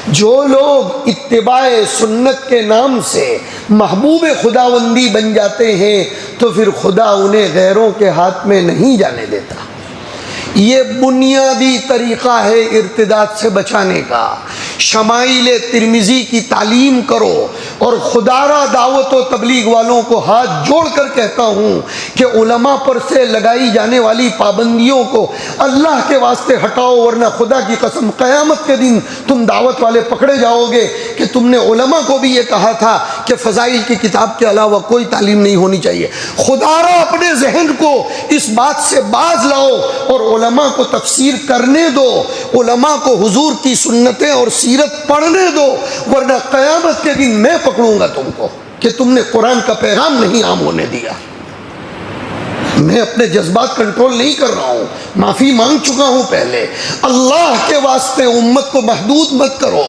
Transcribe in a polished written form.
जो लोग इत्तिबाए सुन्नत के नाम से महबूब खुदावंदी बन जाते हैं तो फिर खुदा उन्हें गैरों के हाथ में नहीं जाने देता। ये बुनियादी तरीक़ा है इर्तिदाद से बचाने का। शमाइल तिरमिज़ी की तालीम करो। और खुदारा दावत व तबलीग वालों को हाथ जोड़ कर कहता हूँ कि उलमा पर से लगाई जाने वाली पाबंदियों को अल्लाह के वास्ते हटाओ, वरना खुदा की कसम क़यामत के दिन तुम दावत वाले पकड़े जाओगे कि तुमने उलमा को भी ये कहा था कि फ़ज़ाइल की किताब के अलावा कोई तालीम नहीं होनी चाहिए। खुदारा अपने जहन को इस बात से बाज लाओ और उलमा को तफसीर करने दो, उलमा को हुजूर की सुन्नतें और सीरत पढ़ने दो, वरना क़यामत के दिन मैं पकड़ूंगा तुमको कि तुमने कुरान का पैगाम नहीं आम होने दिया। मैं अपने जज्बात कंट्रोल नहीं कर रहा हूँ, माफ़ी मांग चुका हूँ पहले। अल्लाह के वास्ते उम्मत को महदूद मत करो।